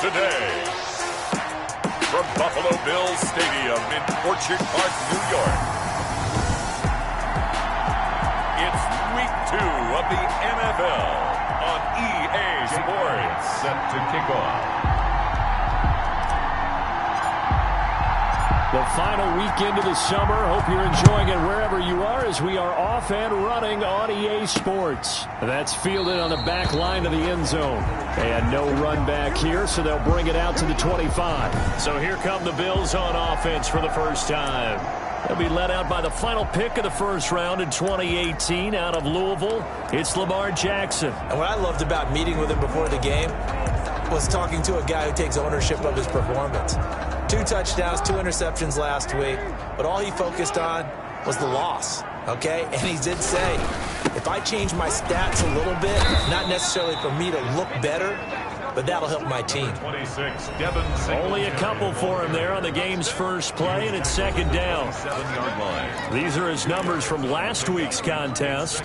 today. From Buffalo Bills Stadium in Orchard Park, New York. It's week 2 of the NFL on EA Sports. Set to kick off. The final weekend of the summer. Hope you're enjoying it wherever you are as we are off and running on EA Sports. That's fielded on the back line of the end zone. And no run back here, so they'll bring it out to the 25. So here come the Bills on offense for the first time. They'll be led out by the final pick of the first round in 2018 out of Louisville. It's Lamar Jackson. And what I loved about meeting with him before the game was talking to a guy who takes ownership of his performance. 2 touchdowns, 2 interceptions last week, but all he focused on was the loss, okay? And he did say, if I change my stats a little bit, not necessarily for me to look better, but that'll help my team. 26, Only a couple for him there on the game's first play, and it's second down. 7-yard line. These are his numbers from last week's contest.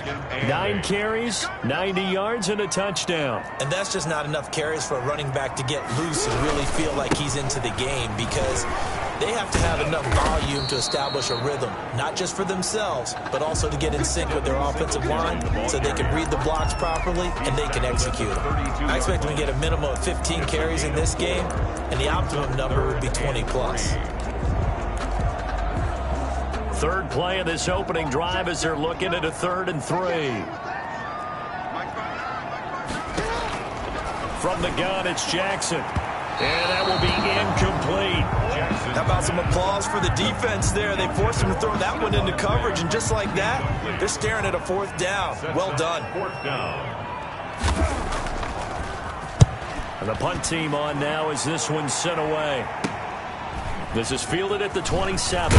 9 carries, 90 yards, and a touchdown. And that's just not enough carries for a running back to get loose and really feel like he's into the game, because they have to have enough volume to establish a rhythm, not just for themselves, but also to get in sync with their offensive line so they can read the blocks properly and they can execute them. I expect them to get a minimum of 15 carries in this game, and the optimum number would be 20-plus. Third play of this opening drive as they're looking at a 3rd and 3. From the gun, it's Jackson. And that will be incomplete. How about some applause for the defense there? They forced him to throw that one into coverage, and just like that, they're staring at a 4th down. Well done. 4th down. And the punt team on now as this one's sent away. This is fielded at the 27.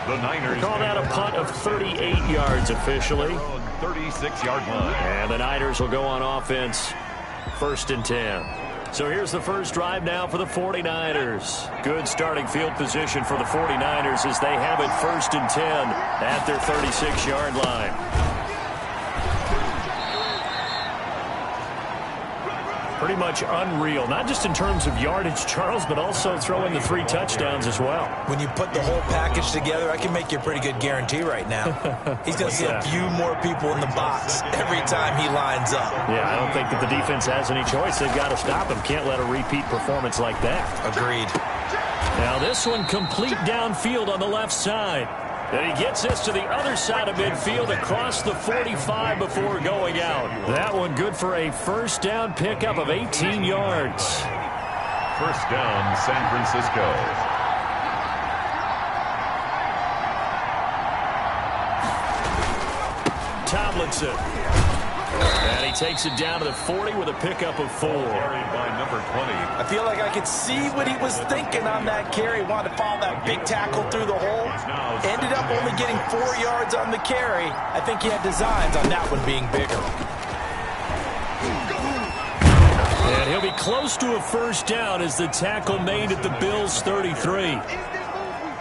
The Niners call that a punt of 38 yards officially. 36-yard line. And the Niners will go on offense. 1st and 10. So here's the first drive now for the 49ers. Good starting field position for the 49ers as they have it 1st and 10 at their 36-yard line. Pretty much unreal, not just in terms of yardage, Charles, but also throwing the 3 touchdowns as well. When you put the whole package together, I can make you a pretty good guarantee right now. He's going to see a few more people in the box every time he lines up. Yeah, I don't think that the defense has any choice. They've got to stop him. Can't let a repeat performance like that. Agreed. Now this one complete downfield on the left side. And he gets this to the other side of midfield across the 45 before going out. That one good for a first down pickup of 18 yards. First down, San Francisco. Tomlinson. And he takes it down to the 40 with a pickup of 4. Carried by number 20. I feel like I could see what he was thinking on that carry. Wanted to follow that big tackle through the hole. Ended up only getting 4 yards on the carry. I think he had designs on that one being bigger. And he'll be close to a first down as the tackle made at the Bills' 33.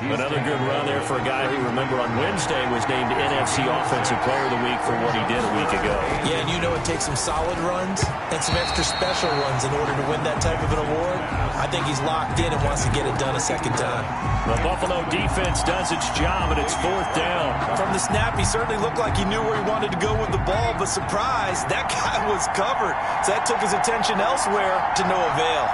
Another good run there for a guy who, remember, on Wednesday was named NFC Offensive Player of the Week for what he did a week ago. Yeah, and you know it takes some solid runs and some extra special runs in order to win that type of an award. I think he's locked in and wants to get it done a second time. The Buffalo defense does its job, and it's 4th down. From the snap, he certainly looked like he knew where he wanted to go with the ball, but surprise, that guy was covered. So that took his attention elsewhere to no avail.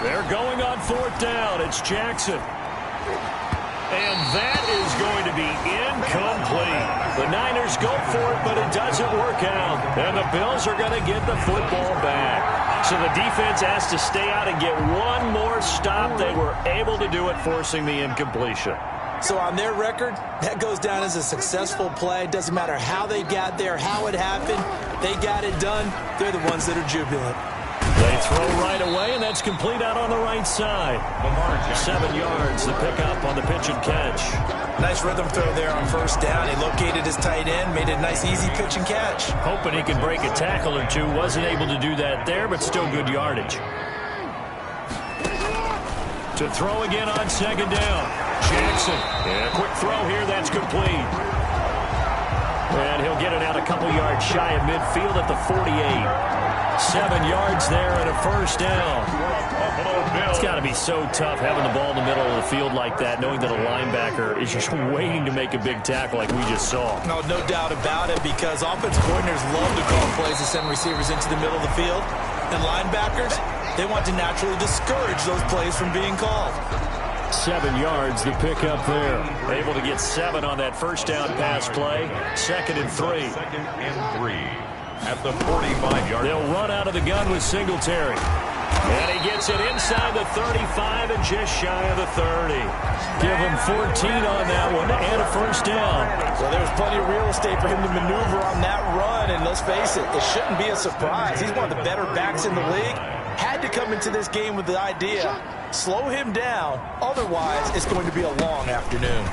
They're going on 4th down. It's Jackson. And that is going to be incomplete. The Niners go for it, but it doesn't work out. And the Bills are going to get the football back. So the defense has to stay out and get one more stop. They were able to do it, forcing the incompletion. So on their record, that goes down as a successful play. Doesn't matter how they got there, how it happened. They got it done. They're the ones that are jubilant. They throw right away, and that's complete out on the right side. 7 yards, the pickup on the pitch and catch. Nice rhythm throw there on first down. He located his tight end, made it a nice, easy pitch and catch. Hoping he could break a tackle or two. Wasn't able to do that there, but still good yardage. To throw again on second down. Jackson. And a quick throw here, that's complete. And he'll get it out a couple yards shy of midfield at the 48. 7 yards there and a first down. It's got to be so tough having the ball in the middle of the field like that, knowing that a linebacker is just waiting to make a big tackle like we just saw. No doubt about it, because offensive coordinators love to call plays to send receivers into the middle of the field. And linebackers, they want to naturally discourage those plays from being called. 7 yards, the pickup there. Able to get 7 on that first down pass play. 2nd and 3. 2nd and 3 at the 45-yard. They'll run out of the gun with Singletary. And he gets it inside the 35 and just shy of the 30. Give him 14 on that one and a first down. Well, there was plenty of real estate for him to maneuver on that run, and let's face it, it shouldn't be a surprise. He's one of the better backs in the league. Had to come into this game with the idea, slow him down, otherwise it's going to be a long afternoon.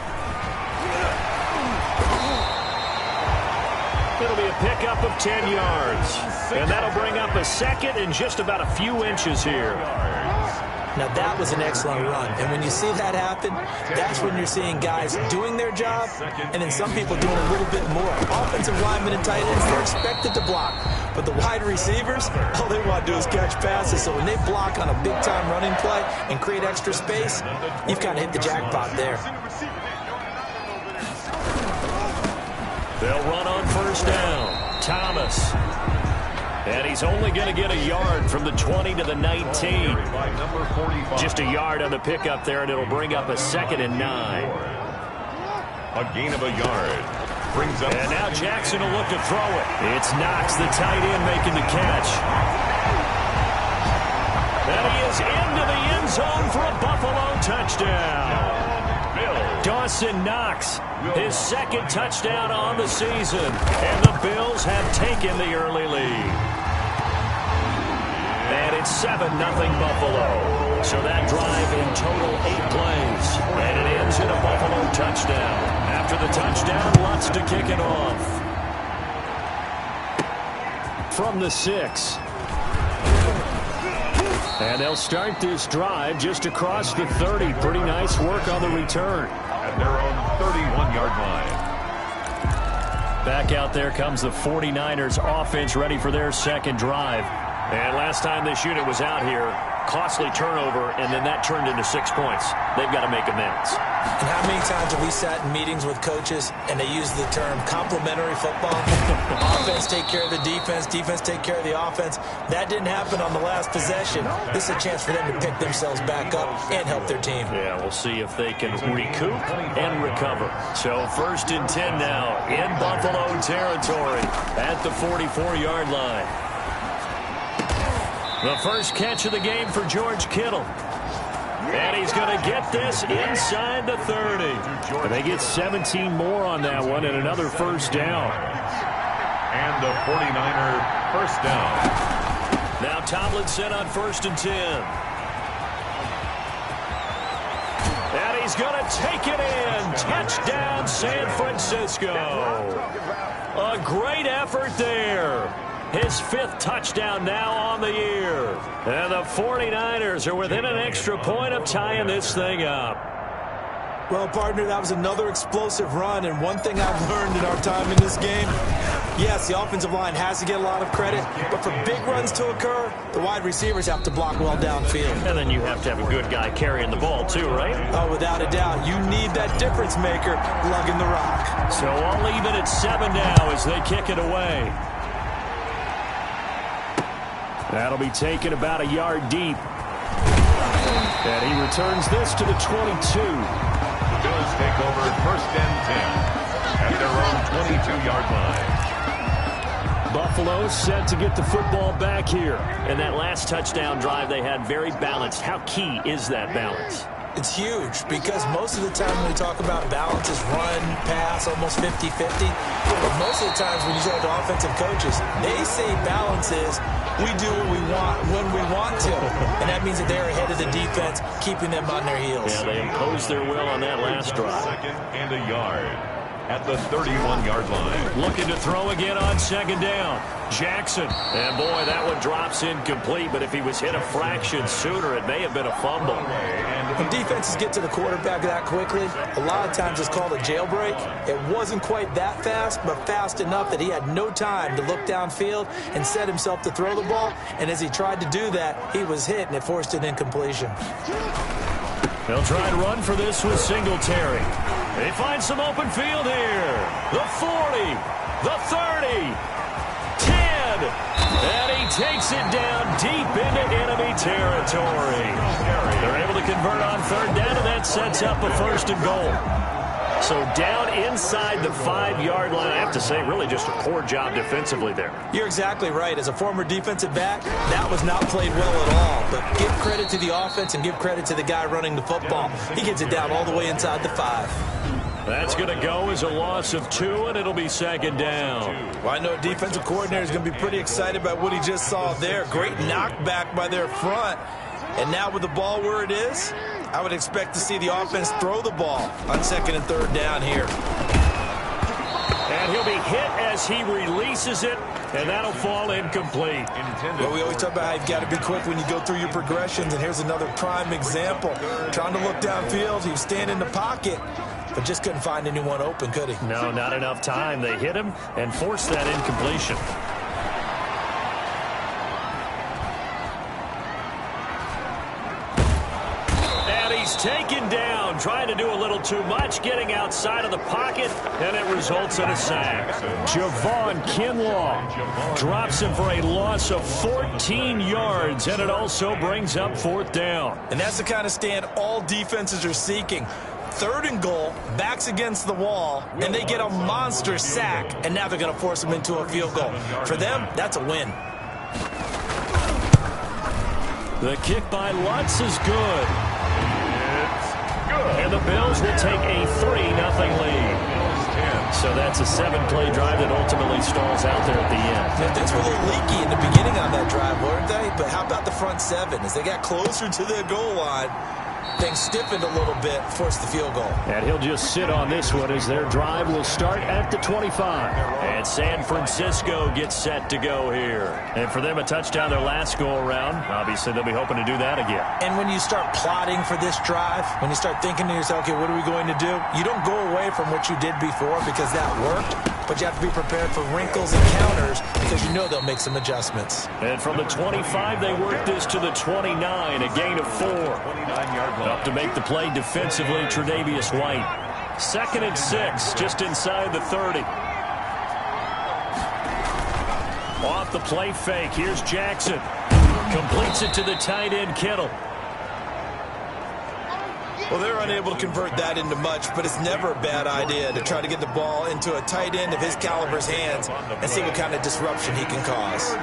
It'll be a pickup of 10 yards. And that'll bring up a second and just about a few inches here. Now, that was an excellent run. And when you see that happen, that's when you're seeing guys doing their job and then some people doing a little bit more. Offensive linemen and tight ends, they're expected to block. But the wide receivers, all they want to do is catch passes. So when they block on a big-time running play and create extra space, you've kind of hit the jackpot there. They'll run on first down. Thomas. And he's only going to get a yard from the 20 to the 19. Just a yard on the pickup there, and it'll bring up a 2nd and 9. A gain of a yard. Brings up. And now Jackson will look to throw it. It's Knox, the tight end, making the catch. And he is into the end zone for a Buffalo touchdown. Dawson Knox, his 2nd touchdown on the season. And the Bills have taken the early lead. And it's 7-0 Buffalo. So that drive in total 8 plays. And it ends in a Buffalo touchdown. After the touchdown, Lutz to kick it off. From the 6. And they'll start this drive just across the 30. Pretty nice work on the return. At their own 31-yard line. Back out there comes the 49ers offense, ready for their 2nd drive. And last time this unit was out here, costly turnover, and then that turned into 6 points. They've got to make amends. And how many times have we sat in meetings with coaches and they use the term complementary football? Offense take care of the defense, defense take care of the offense. That didn't happen on the last possession. This is a chance for them to pick themselves back up and help their team. Yeah, we'll see if they can recoup and recover. So 1st and 10 now in Buffalo territory at the 44-yard line. The first catch of the game for George Kittle. And he's going to get this inside the 30. And they get 17 more on that one and another first down. And the 49er first down. Now Tomlinson on 1st and 10. And he's going to take it in. Touchdown, San Francisco. A great effort there. His 5th touchdown now on the year. And the 49ers are within an extra point of tying this thing up. Well, partner, that was another explosive run, and one thing I've learned in our time in this game, yes, the offensive line has to get a lot of credit, but for big runs to occur, the wide receivers have to block well downfield. And then you have to have a good guy carrying the ball too, right? Oh, without a doubt. You need that difference maker lugging the rock. So I'll leave it at 7 now as they kick it away. That'll be taken about a yard deep. And he returns this to the 22. Bills take over 1st and 10 at their own 22-yard line. Buffalo set to get the football back here. And that last touchdown drive they had very balanced. How key is that balance? It's huge because most of the time when we talk about balance is run, pass, almost 50-50. But most of the times when you talk to offensive coaches, they say balance is we do what we want when we want to. And that means that they're ahead of the defense, keeping them on their heels. Yeah, they imposed their will on that last drive. 2nd and a yard at the 31-yard line. Looking to throw again on 2nd down. Jackson. And boy, that one drops incomplete, but if he was hit a fraction sooner, it may have been a fumble. And When defenses get to the quarterback that quickly, a lot of times it's called a jailbreak. It wasn't quite that fast, but fast enough that he had no time to look downfield and set himself to throw the ball. And as he tried to do that, he was hit, and it forced an incompletion. They'll try and run for this with Singletary. They find some open field here. The 40, the 30, 10, and he takes it down deep into enemy territory. They're able to convert on third down, and that sets up a 1st and goal. So down inside the 5-yard line. I have to say, really just a poor job defensively there. You're exactly right. As a former defensive back, that was not played well at all. But give credit to the offense and give credit to the guy running the football. He gets it down all the way inside the 5. That's going to go as a loss of 2, and it'll be 2nd down. Well, I know a defensive coordinator is going to be pretty excited about what he just saw there. Great knockback by their front. And now with the ball where it is, I would expect to see the offense throw the ball on 2nd and 3rd down here. And he'll be hit as he releases it, and that'll fall incomplete. Well, we always talk about how you've got to be quick when you go through your progressions, and here's another prime example. Trying to look downfield, he was standing in the pocket, but just couldn't find anyone open, could he? No, not enough time. They hit him and forced that incompletion. Taken down, trying to do a little too much, getting outside of the pocket, and it results in a sack. Javon Kinlaw drops him for a loss of 14 yards, and it also brings up 4th down. And that's the kind of stand all defenses are seeking. 3rd and goal, backs against the wall, and they get a monster sack, and now they're going to force them into a field goal. For them, that's a win. The kick by Lutz is good. And the Bills will take a 3-0 lead. So that's a 7-play drive that ultimately stalls out there at the end. Yeah, things were a little leaky in the beginning on that drive, weren't they? But how about the front 7? As they got closer to the goal line, things stiffened a little bit, forced the field goal. And he'll just sit on this one as their drive will start at the 25. And San Francisco gets set to go here. And for them, a touchdown their last go-around. Obviously, they'll be hoping to do that again. And when you start plotting for this drive, when you start thinking to yourself, okay, what are we going to do? You don't go away from what you did before because that worked. But you have to be prepared for wrinkles and counters because you know they'll make some adjustments. And from the 25, they work this to the 29, a gain of 4. Up to make the play defensively, Tre'Davious White. 2nd and 6, just inside the 30. Off the play fake, here's Jackson. Completes it to the tight end, Kittle. Well, they're unable to convert that into much, but it's never a bad idea to try to get the ball into a tight end of his caliber's hands and see what kind of disruption he can cause.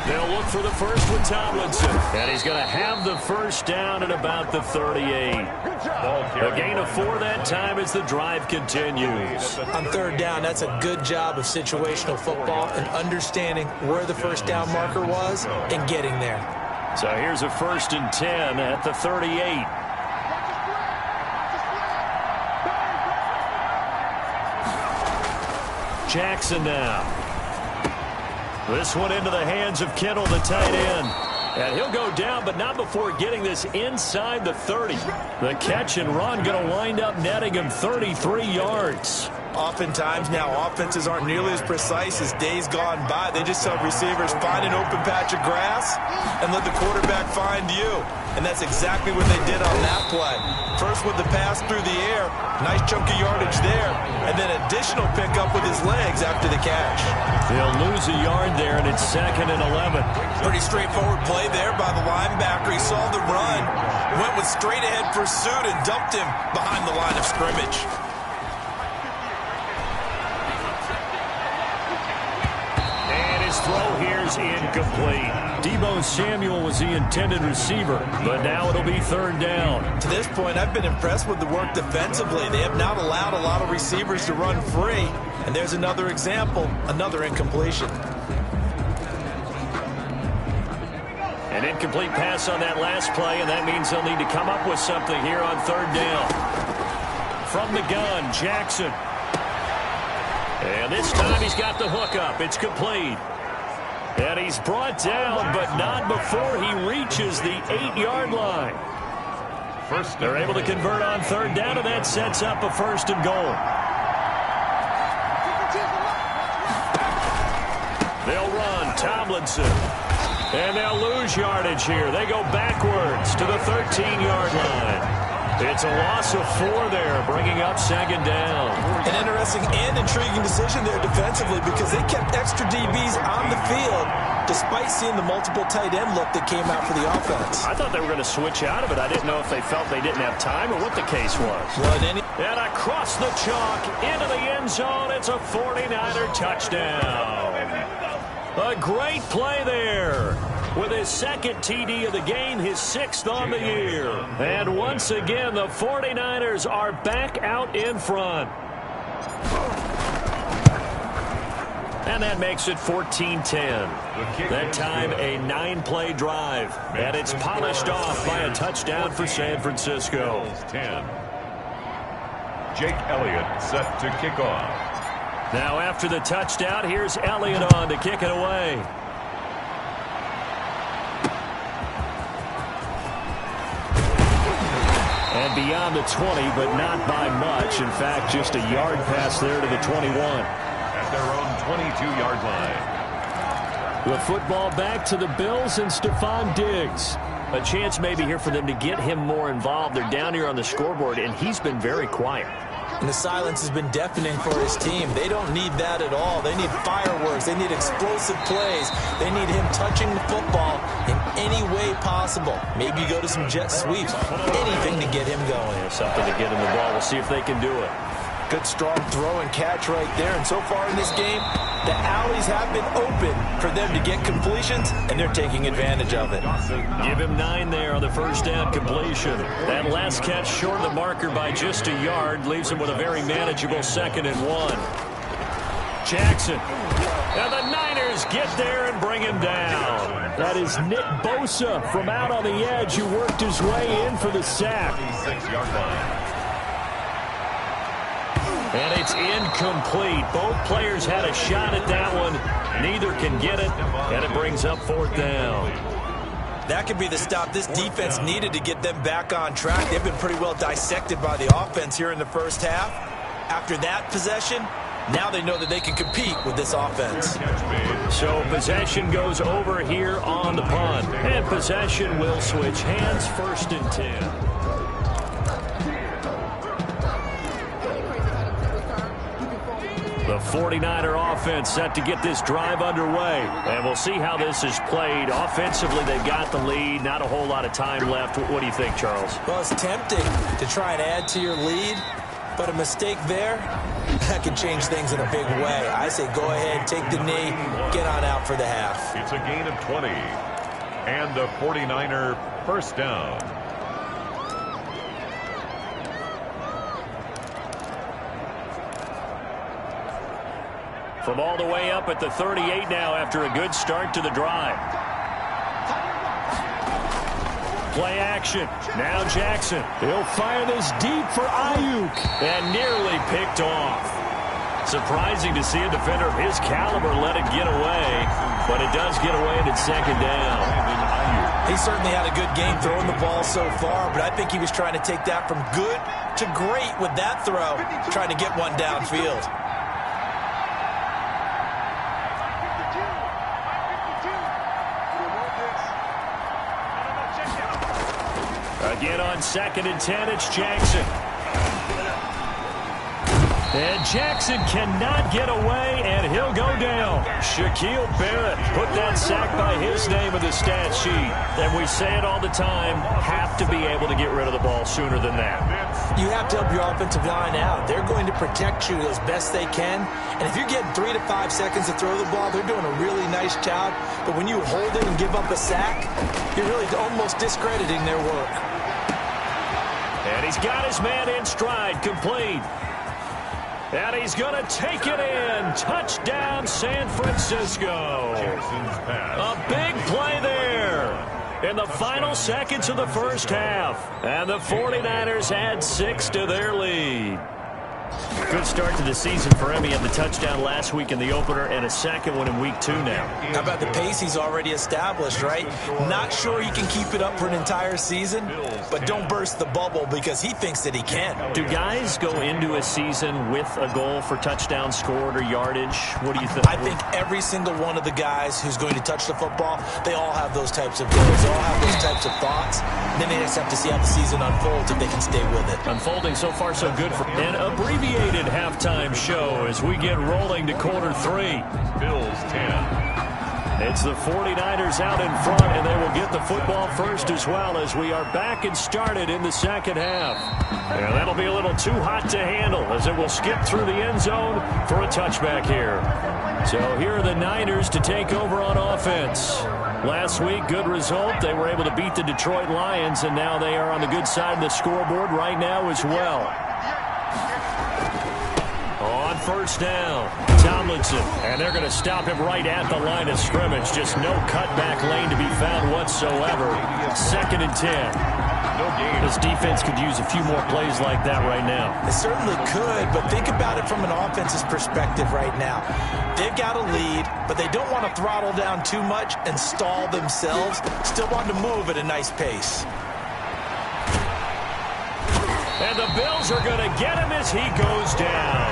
They'll look for the first with Tomlinson. And he's going to have the 1st down at about the 38. A gain of 4 that time as the drive continues. On 3rd down, that's a good job of situational football and understanding where the 1st down marker was and getting there. So here's a 1st and 10 at the 38. Jackson now. This one into the hands of Kittle, the tight end. And he'll go down, but not before getting this inside the 30. The catch and run going to wind up netting him 33 yards. Oftentimes now offenses aren't nearly as precise as days gone by. They just have receivers find an open patch of grass and let the quarterback find you. And that's exactly what they did on that play. First with the pass through the air, nice chunk of yardage there, and then additional pickup with his legs after the catch. They'll lose a yard there, and it's 2nd and 11. Pretty straightforward play there by the linebacker. He saw the run, went with straight ahead pursuit, and dumped him behind the line of scrimmage. Throw here's incomplete. Deebo Samuel was the intended receiver, but now it'll be 3rd down. To this point, I've been impressed with the work defensively. They have not allowed a lot of receivers to run free. And there's another example, another incompletion. An incomplete pass on that last play, and that means they'll need to come up with something here on 3rd down. From the gun, Jackson. And this time he's got the hookup. It's complete. And he's brought down, but not before he reaches the 8-yard line. They're able to convert on third down, and that sets up a 1st and goal. They'll run Tomlinson. And they'll lose yardage here. They go backwards to the 13-yard line. It's a loss of 4 there, bringing up 2nd down. An interesting and intriguing decision there defensively because they kept extra DBs on the field despite seeing the multiple tight end look that came out for the offense. I thought they were going to switch out of it. I didn't know if they felt they didn't have time or what the case was. Well, and across the chalk into the end zone, it's a 49er touchdown. A great play there. With his 2nd TD of the game, his 6th on the year. And once again, the 49ers are back out in front. And that makes it 14-10. That time, a 9-play drive. And it's polished off by a touchdown for San Francisco. 10. Jake Elliott set to kick off. Now after the touchdown, here's Elliott on to kick it away. And beyond the 20, but not by much. In fact, just a yard pass there to the 21. At their own 22-yard line. The football back to the Bills and Stephon Diggs. A chance maybe here for them to get him more involved. They're down here on the scoreboard, and he's been very quiet. And the silence has been deafening for his team. They don't need that at all. They need fireworks. They need explosive plays. They need him touching the football in any way possible. Maybe go to some jet sweeps. Anything to get him going. Something to get him the ball. We'll see if they can do it. Good strong throw and catch right there. And so far in this game, the alleys have been open for them to get completions, and they're taking advantage of it. Give him 9 there on the 1st down completion. That last catch short of the marker by just a yard leaves him with a very manageable 2nd and 1. Jackson. And the Niners get there and bring him down. That is Nick Bosa from out on the edge who worked his way in for the sack. 6-yard line. And it's incomplete. Both players had a shot at that one. Neither can get it, and it brings up 4th down. That could be the stop this defense needed to get them back on track. They've been pretty well dissected by the offense here in the 1st half. After that possession, now they know that they can compete with this offense. So possession goes over here on the punt. And possession will switch hands, 1st and 10. The 49er offense set to get this drive underway. And we'll see how this is played. Offensively, they've got the lead. Not a whole lot of time left. What do you think, Charles? Well, it's tempting to try and add to your lead. But a mistake there, that can change things in a big way. I say go ahead, take the knee, get on out for the half. It's a gain of 20. And a 49er 1st down. From all the way up at the 38 now after a good start to the drive. Play action. Now Jackson. He'll fire this deep for Ayuk. And nearly picked off. Surprising to see a defender of his caliber let it get away. But it does get away and it's 2nd down. He certainly had a good game throwing the ball so far, but I think he was trying to take that from good to great with that throw, trying to get one downfield. Again on 2nd and 10, it's Jackson. And Jackson cannot get away, and he'll go down. Shaquille Barrett put that sack by his name in the stat sheet. And we say it all the time, have to be able to get rid of the ball sooner than that. You have to help your offensive line out. They're going to protect you as best they can. And if you're getting 3 to 5 seconds to throw the ball, they're doing a really nice job. But when you hold it and give up a sack, you're really almost discrediting their work. And he's got his man in stride, complete. And he's going to take it in. Touchdown, San Francisco. A big play there in the final seconds of the 1st half. And the 49ers add 6 to their lead. Good start to the season for him. He had the touchdown last week in the opener and a second one in week 2 now. How about the pace he's already established, right? Not sure he can keep it up for an entire season, but don't burst the bubble because he thinks that he can. Do guys go into a season with a goal for touchdown scored or yardage? What do you think? I think every single one of the guys who's going to touch the football, they all have those types of goals. They all have those types of thoughts. Then they just have to see how the season unfolds if they can stay with it. Unfolding so far so good for an abbreviated halftime show as we get rolling to quarter 3. Bills 10. It's the 49ers out in front, and they will get the football first as well as we are back and started in the second half. And that'll be a little too hot to handle as it will skip through the end zone for a touchback here. So here are the Niners to take over on offense. Last week, good result. They were able to beat the Detroit Lions, and now they are on the good side of the scoreboard right now as well. On first down, Tomlinson, and they're going to stop him right at the line of scrimmage. Just no cutback lane to be found whatsoever. 2nd and 10. No gain. This defense could use a few more plays like that right now. It certainly could, but think about it from an offense's perspective right now. They've got a lead, but they don't want to throttle down too much and stall themselves. Still want to move at a nice pace. And the Bills are going to get him as he goes down.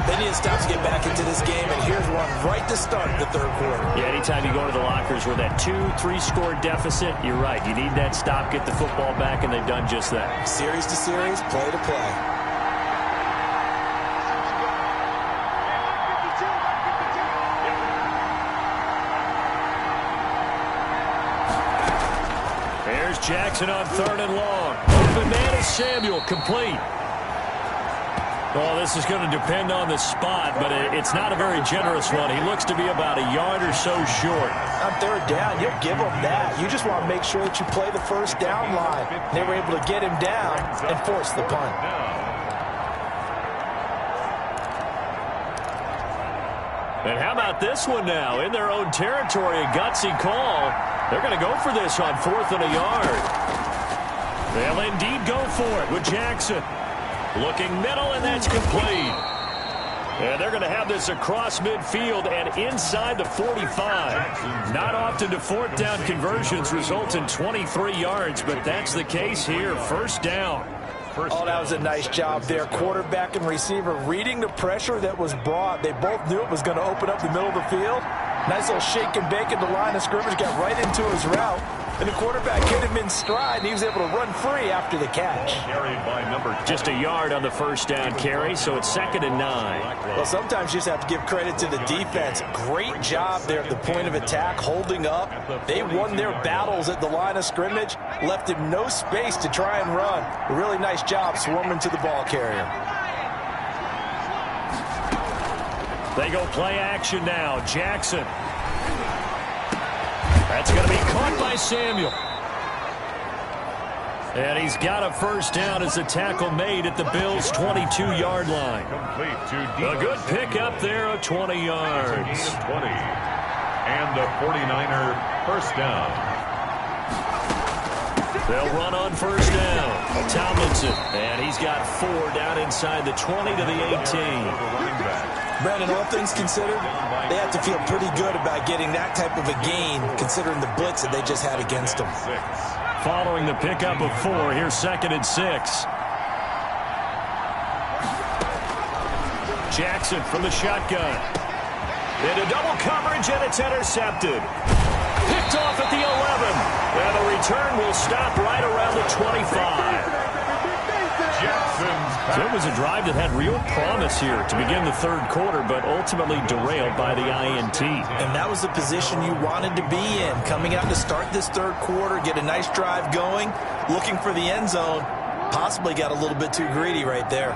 They need to stop to get back into this game, and here's one right to start the third quarter. Yeah, anytime you go to the lockers with that 2-3 score deficit, you're right. You need that stop, get the football back, and they've done just that. Series to series, play to play. There's Jackson on 3rd and long. Open man is Samuel, complete. Well, this is going to depend on the spot, but it's not a very generous one. He looks to be about a yard or so short. On 3rd down, you'll give him that. You just want to make sure that you play the first down line. They were able to get him down and force the punt. And how about this one now? In their own territory, a gutsy call. They're going to go for this on 4th and a yard. They'll indeed go for it with Jackson. Looking middle, and that's complete. And they're going to have this across midfield and inside the 45. Not often do 4th down conversions result in 23 yards, but that's the case here. First down. Oh, that was a nice job there. Quarterback and receiver reading the pressure that was brought. They both knew it was going to open up the middle of the field. Nice little shake and bake at the line of scrimmage. Got right into his route. And the quarterback hit him in stride, and he was able to run free after the catch. Carried by number 10. Just a yard on the first down carry, so it's 2nd and 9. Well, sometimes you just have to give credit to the defense. Great job there at the point of attack, holding up. They won their battles at the line of scrimmage, left him no space to try and run. A really nice job swarming to the ball carrier. They go play action now. Jackson. That's going to be caught by Samuel. And he's got a first down as the tackle made at the Bills' 22-yard line. Complete to A good pickup there of 20 yards. 20. And the 49er first down. They'll run on first down. Tomlinson. And he's got 4 down inside the 20 to the 18. Brandon, all things considered, they have to feel pretty good about getting that type of a gain, considering the blitz that they just had against them. Following the pickup of 4, here's 2nd and 6. Jackson from the shotgun. Into double coverage, and it's intercepted. Picked off at the 11. And the return will stop right around the 25. So it was a drive that had real promise here to begin the third quarter, but ultimately derailed by the INT. And that was the position you wanted to be in. Coming out to start this third quarter, get a nice drive going, looking for the end zone. Possibly got a little bit too greedy right there.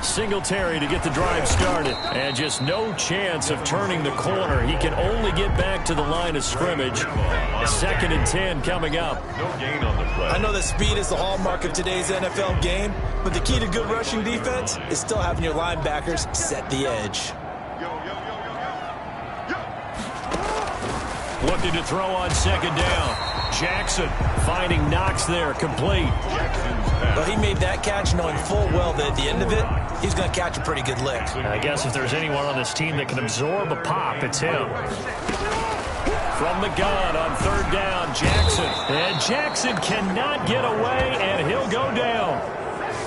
Singletary to get the drive started. And just no chance of turning the corner. He can only get back to the line of scrimmage. 2nd and 10 coming up. No gain on the play. I know that speed is the hallmark of today's NFL game, but the key to good rushing defense is still having your linebackers set the edge. Looking to throw on 2nd down. Jackson finding Knox there, complete. Well, he made that catch knowing full well that at the end of it, he's going to catch a pretty good lick. I guess if there's anyone on this team that can absorb a pop, it's him. From the gun on third down, Jackson. And Jackson cannot get away, and he'll go down.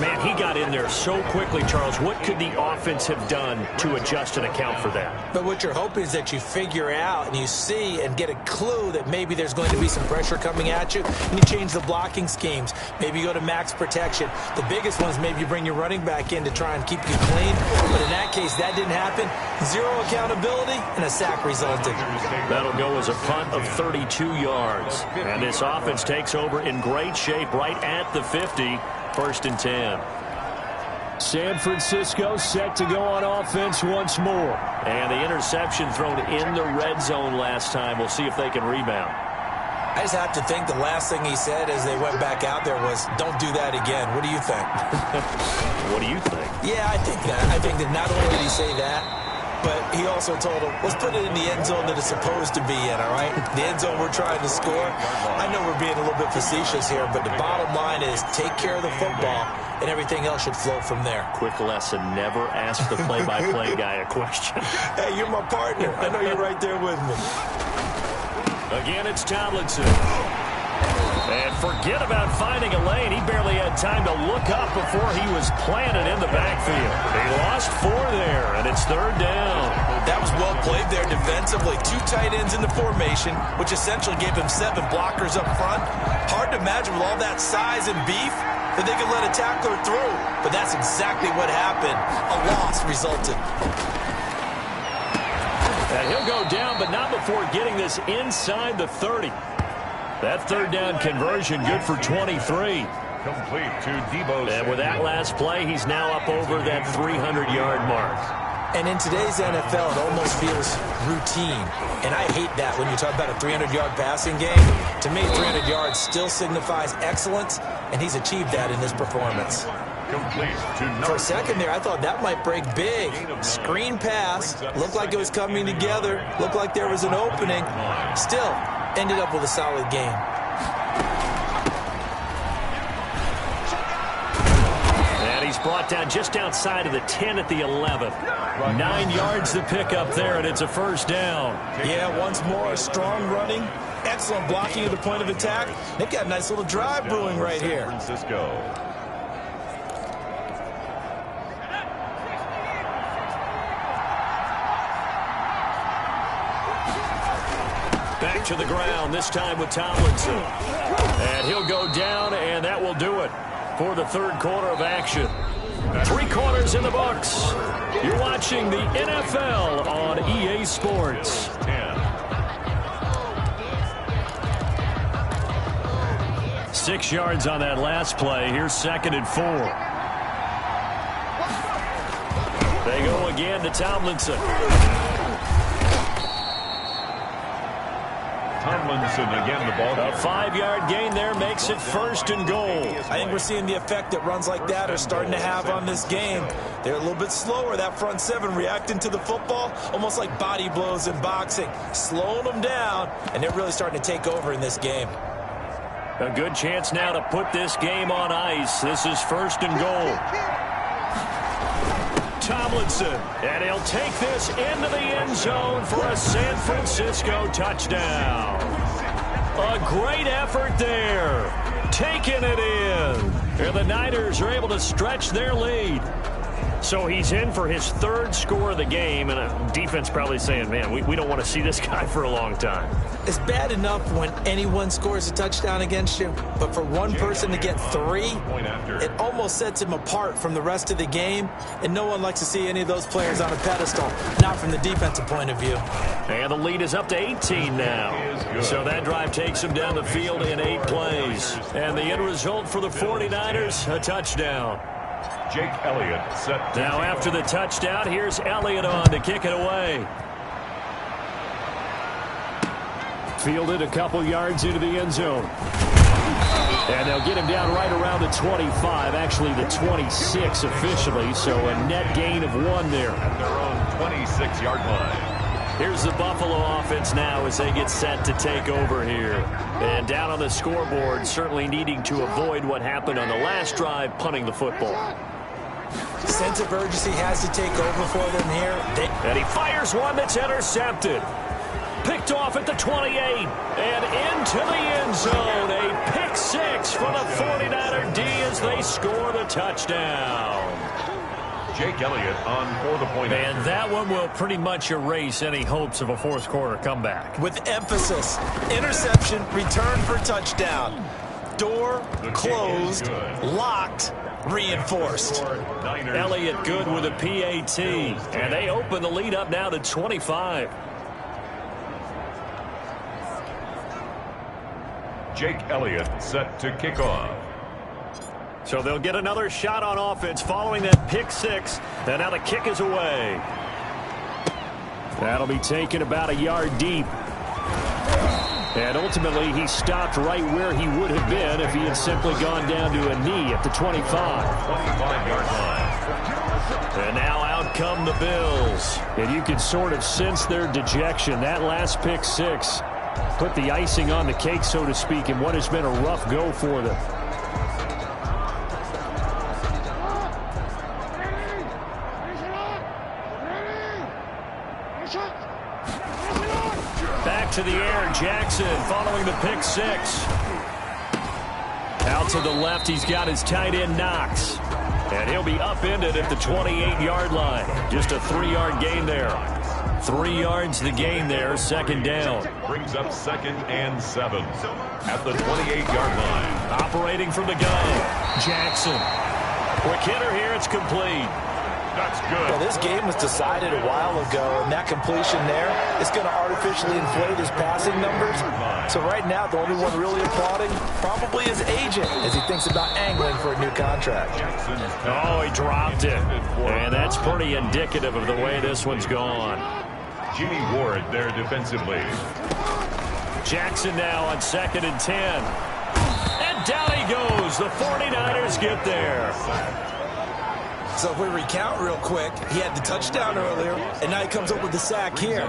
Man, he got in there so quickly, Charles. What could the offense have done to adjust and account for that? But what you're hoping is that you figure out and you see and get a clue that maybe there's going to be some pressure coming at you, and you change the blocking schemes. Maybe you go to max protection. The biggest one is maybe you bring your running back in to try and keep you clean. But in that case, that didn't happen. Zero accountability, and a sack resulted. That'll go as a punt of 32 yards. And this offense takes over in great shape right at the 50. First and 10. San Francisco set to go on offense once more. And the interception thrown in the red zone last time. We'll see if they can rebound. I just have to think the last thing he said as they went back out there was, don't do that again. What do you think? What do you think? Yeah, I think that. I think that not only did he say that, but he also told him, let's put it in the end zone that it's supposed to be in, all right? The end zone we're trying to score. I know we're being a little bit facetious here, but the bottom line is take care of the football, and everything else should flow from there. Quick lesson, never ask the play-by-play guy a question. Hey, you're my partner. I know you're right there with me. Again, it's Tomlinson. And forget about finding a lane. He barely had time to look up before he was planted in the backfield. He lost 4 there, and it's third down. That was well played there defensively. 2 tight ends in the formation, which essentially gave him 7 blockers up front. Hard to imagine with all that size and beef that they could let a tackler through. But that's exactly what happened. A loss resulted. And he'll go down, but not before getting this inside the 30. That third down conversion good for 23. Complete to Debo. And with that last play, he's now up over that 300-yard mark. And in today's NFL, it almost feels routine. And I hate that when you talk about a 300-yard passing game. To me, 300 yards still signifies excellence, and he's achieved that in this performance. Complete to For a second there, I thought that might break big. Screen pass. Looked like it was coming together. Looked like there was an opening. Still, ended up with a solid game. And he's brought down just outside of the 10 at the 11. 9 yards to pick up there, and it's a first down. Yeah, once more, strong running. Excellent blocking at the point of attack. They've got a nice little drive brewing right here. Francisco. Back to the ground, this time with Tomlinson. And he'll go down, and that will do it for the third quarter of action. 3 quarters in the books. You're watching the NFL on EA Sports. 6 yards on that last play. Here's 2nd and 4. They go again to Tomlinson. Tomlinson again, the ball. A 5-yard gain there makes it 1st and goal. I think we're seeing the effect that runs like that are starting to have on this game. They're a little bit slower, that front 7, reacting to the football, almost like body blows in boxing, slowing them down, and they're really starting to take over in this game. A good chance now to put this game on ice. This is 1st and goal. Tomlinson, and he'll take this into the end zone for a San Francisco touchdown. A great effort there, taking it in. And the Niners are able to stretch their lead. So he's in for his 3rd score of the game, and a defense probably saying, man, we don't want to see this guy for a long time. It's bad enough when anyone scores a touchdown against you, but for one person to get 3, it almost sets him apart from the rest of the game, and no one likes to see any of those players on a pedestal, not from the defensive point of view. And the lead is up to 18 now. So that drive takes him down the field in 8 plays. And the end result for the 49ers, a touchdown. Jake Elliott set. Now after the touchdown, here's Elliott on to kick it away. Fielded a couple yards into the end zone. And they'll get him down right around the 25, actually the 26 officially, so a net gain of 1 there. At their own 26-yard line. Here's the Buffalo offense now as they get set to take over here. And down on the scoreboard, certainly needing to avoid what happened on the last drive, punting the football. Sense of urgency has to take over for them here. And he fires one that's intercepted. Picked off at the 28 and into the end zone. A pick six for the 49er D as they score the touchdown. Jake Elliott on for the point. And that one will pretty much erase any hopes of a fourth quarter comeback. With emphasis, interception, return for touchdown. Door closed, locked, reinforced. Elliott good with a PAT. And they open the lead up now to 25. Jake Elliott set to kick off. So they'll get another shot on offense following that pick six. And now the kick is away. That'll be taken about a yard deep. And ultimately, he stopped right where he would have been if he had simply gone down to a knee at the 25. 25-yard line. And now out come the Bills. And you can sort of sense their dejection. That last pick six put the icing on the cake, so to speak, in what has been a rough go for them. Back to the air, Jackson following the pick six. Out to the left, he's got his tight end Knox. And he'll be upended at the 28-yard line. Just a 3-yard gain there. 3 yards the gain there, second down. Brings up 2nd and 7 at the 28-yard line. Operating from the gun, Jackson. Quick hitter here, it's complete. That's good. Well, this game was decided a while ago, and that completion there is going to artificially inflate his passing numbers. So right now, the only one really applauding probably his agent as he thinks about angling for a new contract. Oh, he dropped it. And that's pretty indicative of the way this one's gone. Jimmy Ward there defensively. Jackson now on 2nd and 10. And down he goes. The 49ers get there. So if we recount real quick, he had the touchdown earlier, and now he comes up with the sack here.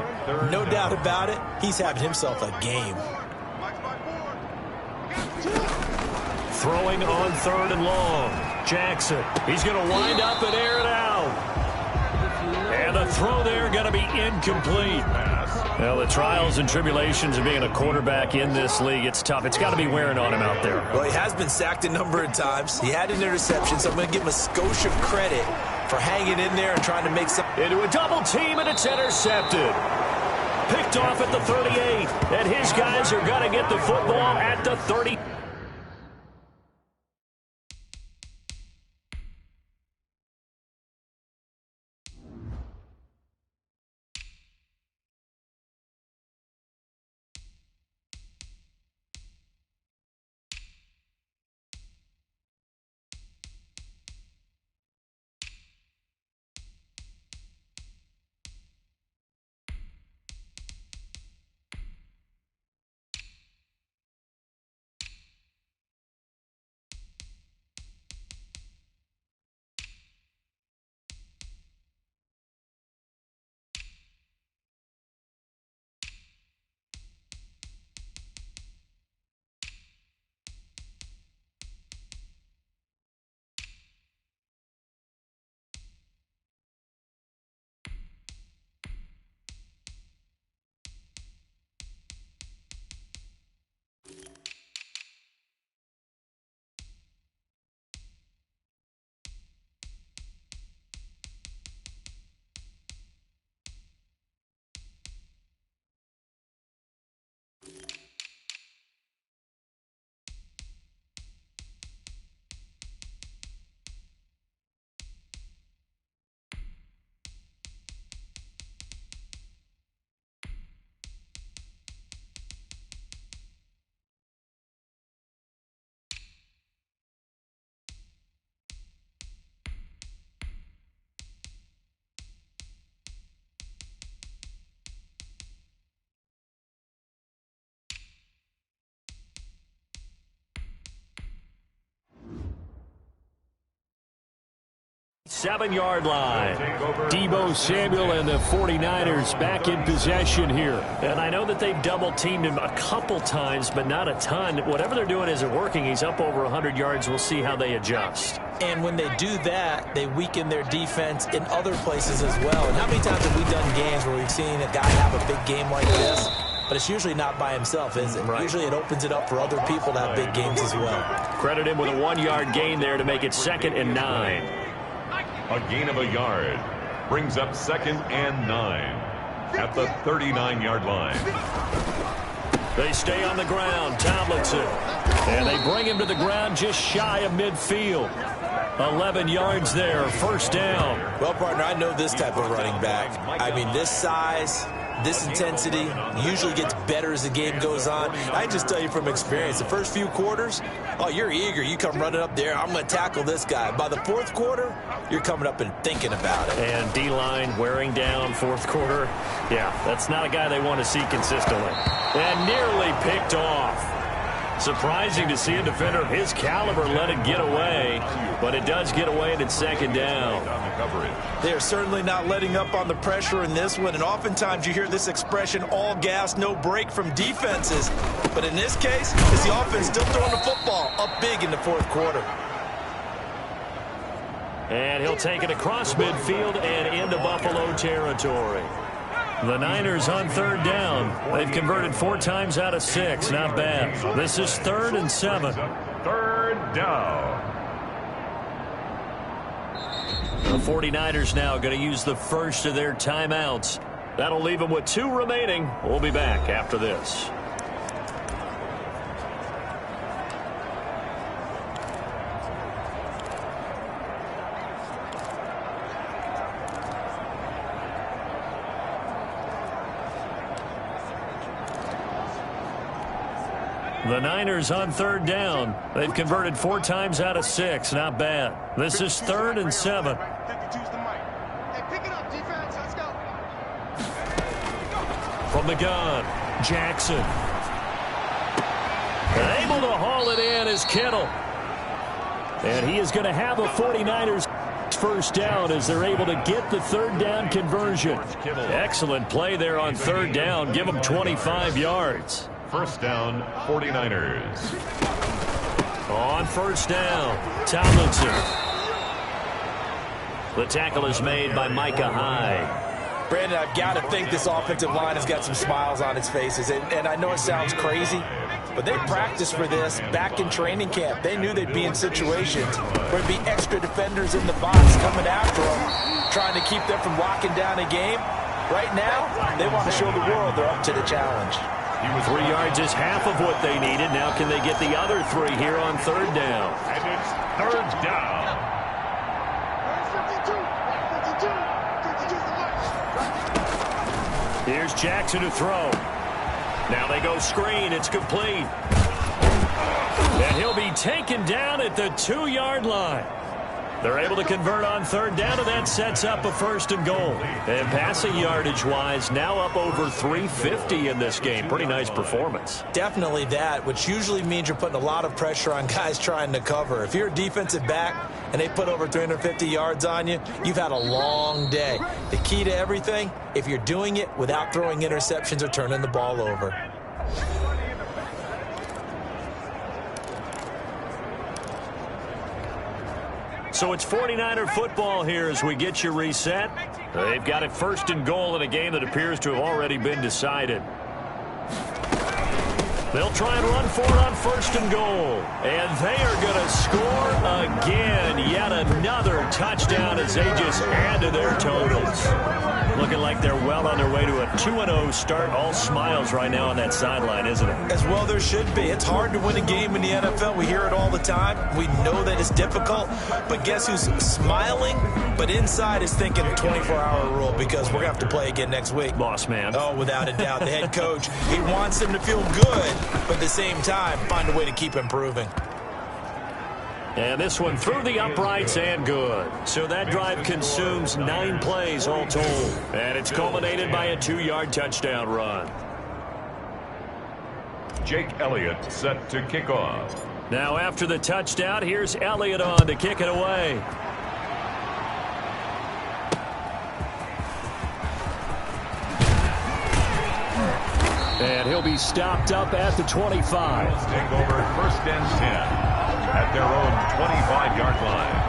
No doubt about it, he's having himself a game. Throwing on 3rd and long. Jackson, he's going to wind up and air it out. And the throw there going to be incomplete. Well, the trials and tribulations of being a quarterback in this league, it's tough. It's got to be wearing on him out there. Well, he has been sacked a number of times. He had an interception, so I'm going to give him a skosh of credit for hanging in there and trying to make some... Into a double team, and it's intercepted. Picked off at the 38, and his guys are going to get the football at the 30. 7-yard line. Deebo Samuel and the 49ers back in possession here. And I know that they've double-teamed him a couple times, but not a ton. Whatever they're doing isn't working. He's up over 100 yards. We'll see how they adjust. And when they do that, they weaken their defense in other places as well. And how many times have we done games where we've seen a guy have a big game like this? But it's usually not by himself, is it? Right. Usually it opens it up for other people to have big games as well. Credit him with a 1-yard gain there to make it 2nd and 9. A gain of a yard brings up 2nd and 9 at the 39-yard line. They stay on the ground, Tomlinson. And they bring him to the ground just shy of midfield. 11 yards there, 1st down. Well, partner, I know this type of running back. I mean, this size, this intensity usually gets better as the game goes on. I just tell you from experience, the first few quarters, oh, you're eager. You come running up there, I'm going to tackle this guy. By the 4th quarter, you're coming up and thinking about it. And D-line wearing down 4th quarter. Yeah, that's not a guy they want to see consistently. And nearly picked off. Surprising to see a defender of his caliber let it get away, but it does get away and it's 2nd down. They are certainly not letting up on the pressure in this one, and oftentimes you hear this expression, all gas, no break from defenses. But in this case, is the offense still throwing the football up big in the 4th quarter. And he'll take it across midfield and into Buffalo territory. The Niners on 3rd down. They've converted 4 times out of 6. Not bad. This is 3rd and 7. 3rd down. The 49ers now going to use the first of their timeouts. That'll leave them with 2 remaining. We'll be back after this. The Niners on 3rd down. They've converted 4 times out of 6. Not bad. This is 3rd and 7. From the gun, Jackson. Able to haul it in is Kittle. And he is going to have a 49ers first down as they're able to get the 3rd down conversion. Excellent play there on 3rd down. Give them 25 yards. 1st down, 49ers. On 1st down, Tomlinson. The tackle is made by Micah Hyde. Brandon, I've got to think this offensive line has got some smiles on its faces. And I know it sounds crazy, but they practiced for this back in training camp. They knew they'd be in situations where there'd be extra defenders in the box coming after them, trying to keep them from locking down a game. Right now, they want to show the world they're up to the challenge. 3 yards is half of what they needed. Now can they get the other 3 here on 3rd down? And it's 3rd down. Here's Jackson to throw. Now they go screen. It's complete. And he'll be taken down at the 2-yard line. They're able to convert on 3rd down, and that sets up a 1st and goal. And passing yardage-wise, now up over 350 in this game. Pretty nice performance. Definitely that, which usually means you're putting a lot of pressure on guys trying to cover. If you're a defensive back and they put over 350 yards on you, you've had a long day. The key to everything, if you're doing it without throwing interceptions or turning the ball over. So it's 49er football here as we get you reset. They've got it 1st and goal in a game that appears to have already been decided. They'll try and run for it on 1st and goal. And they are going to score again. Yet another touchdown as they just add to their totals. Looking like they're well on their way to a 2-0 start. All smiles right now on that sideline, isn't it? As well there should be. It's hard to win a game in the NFL. We hear it all the time. We know that it's difficult. But guess who's smiling? But inside is thinking 24-hour rule because we're going to have to play again next week. Boss man. Oh, without a doubt. The head coach, he wants them to feel good, but at the same time, find a way to keep improving. And this one through the uprights and good. So that drive consumes 9 plays all told. And it's culminated by a 2-yard touchdown run. Jake Elliott set to kick off. Now after the touchdown, here's Elliott on to kick it away. And he'll be stopped up at the 25. Let's take over 1st and 10 at their own 25-yard line.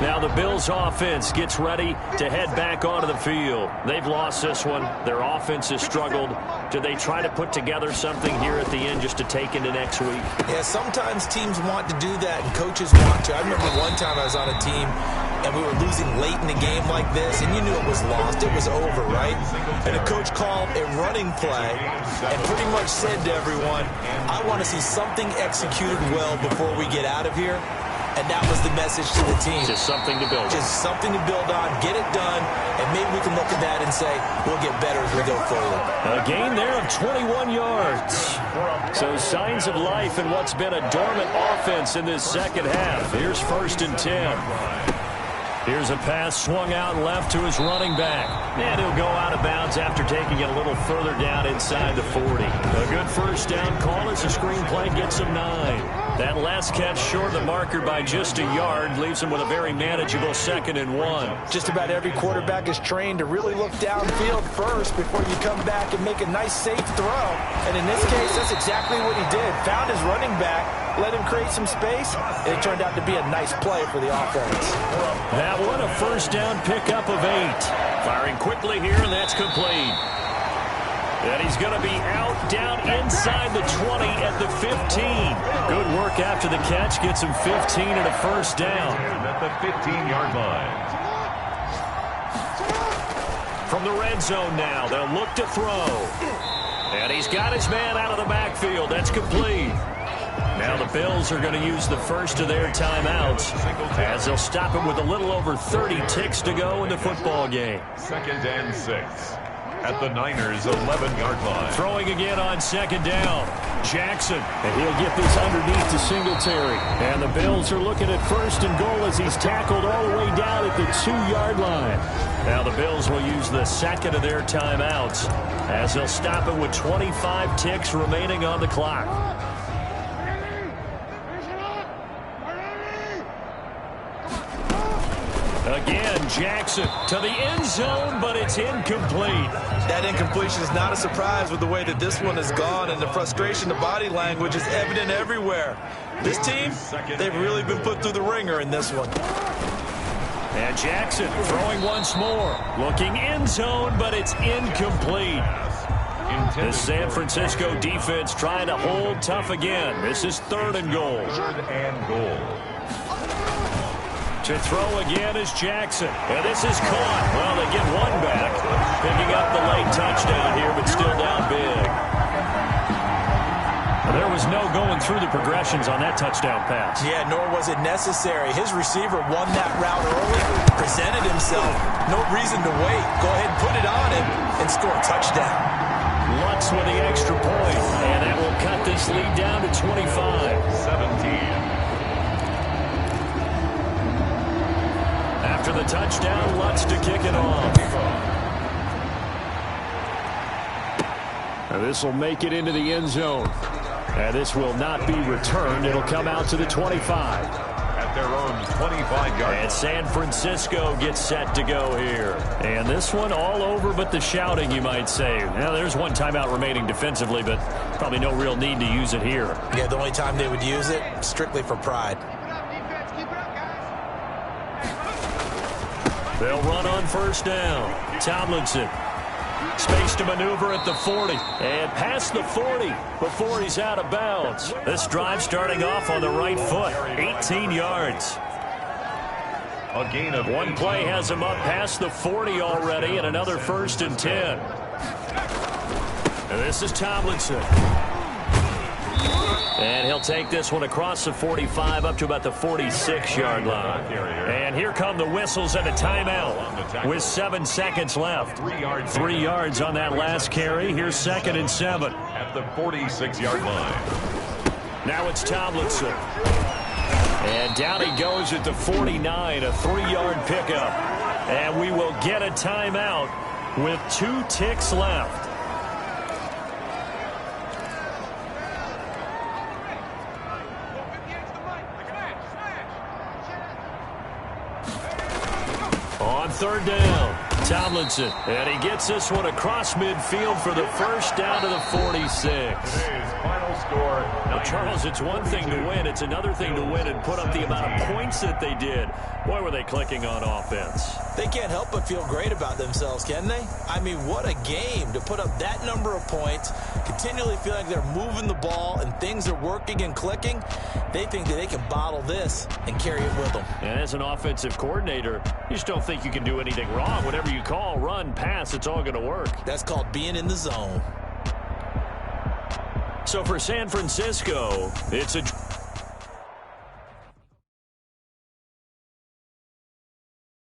Now the Bills offense gets ready to head back onto the field. They've lost this one. Their offense has struggled. Do they try to put together something here at the end just to take into next week? Yeah, sometimes teams want to do that and coaches want to. I remember one time I was on a team and we were losing late in the game like this, and you knew it was lost. It was over, right? And the coach called a running play and pretty much said to everyone, I want to see something executed well before we get out of here. And that was the message to the team. Just something to build on. Just something to build on, get it done, and maybe we can look at that and say, we'll get better as we go forward. A gain there of 21 yards. So signs of life in what's been a dormant offense in this second half. Here's 1st and 10. Here's a pass swung out left to his running back. And he'll go out of bounds after taking it a little further down inside the 40. A good first down call as the screenplay gets him 9. That last catch short of the marker by just a yard leaves him with a very manageable 2nd and 1. Just about every quarterback is trained to really look downfield first before you come back and make a nice, safe throw. And in this case, that's exactly what he did. Found his running back, let him create some space, and it turned out to be a nice play for the offense. That one, a first down pickup of 8. Firing quickly here, and that's complete. And he's going to be out down inside the 20 at the 15. Good work after the catch. Gets him 15 and a first down. At the 15-yard line. From the red zone now, they'll look to throw. And he's got his man out of the backfield. That's complete. Now the Bills are going to use the first of their timeouts as they'll stop him with a little over 30 ticks to go in the football game. 2nd and 6 at the Niners' 11-yard line. Throwing again on 2nd down. Jackson, and he'll get this underneath to Singletary. And the Bills are looking at 1st and goal as he's tackled all the way down at the 2-yard line. Now the Bills will use the second of their timeouts as they'll stop him with 25 ticks remaining on the clock. Again, Jackson to the end zone, but it's incomplete. That incompletion is not a surprise with the way that this one has gone, and the frustration, the body language is evident everywhere. This team, they've really been put through the ringer in this one. And Jackson throwing once more. Looking end zone, but it's incomplete. The San Francisco defense trying to hold tough again. This is 3rd and goal. 3rd and goal. To throw again is Jackson. And this is caught. Well, they get one back. Picking up the late touchdown here, but still down big. There was no going through the progressions on that touchdown pass. Yeah, nor was it necessary. His receiver won that route early, presented himself. No reason to wait. Go ahead and put it on him and score a touchdown. Lutz with the extra point. And that will cut this lead down to 25. 17. After the touchdown, Lutz to kick it off. Now this will make it into the end zone. And this will not be returned. It'll come out to the 25. At their own 25-yard line. And San Francisco gets set to go here. And this one all over but the shouting, you might say. Now, there's one timeout remaining defensively, but probably no real need to use it here. Yeah, the only time they would use it, strictly for pride. They'll run on 1st down. Tomlinson. Space to maneuver at the 40. And past the 40 before he's out of bounds. This drive starting off on the right foot. 18 yards. A gain of one play has him up past the 40 already, and another 1st and 10. And this is Tomlinson. And he'll take this one across the 45 up to about the 46-yard line. And here come the whistles and a timeout with 7 seconds left. 3 yards on that last carry. Here's 2nd and 7. At the 46-yard line. Now it's Tomlinson. And down he goes at the 49, a 3-yard pickup. And we will get a timeout with 2 ticks left. On 3rd down. Tomlinson, and he gets this one across midfield for the first down to the 46. Today's final score. Now, Charles, it's one thing to win. It's another thing to win and put up the amount of points that they did. Boy, were they clicking on offense. They can't help but feel great about themselves, can they? I mean, what a game to put up that number of points, continually feel like they're moving the ball and things are working and clicking. They think that they can bottle this and carry it with them. And as an offensive coordinator, you just don't think you can do anything wrong. Whatever you call, run, pass, it's all going to work. That's called being in the zone. So for San Francisco, it's a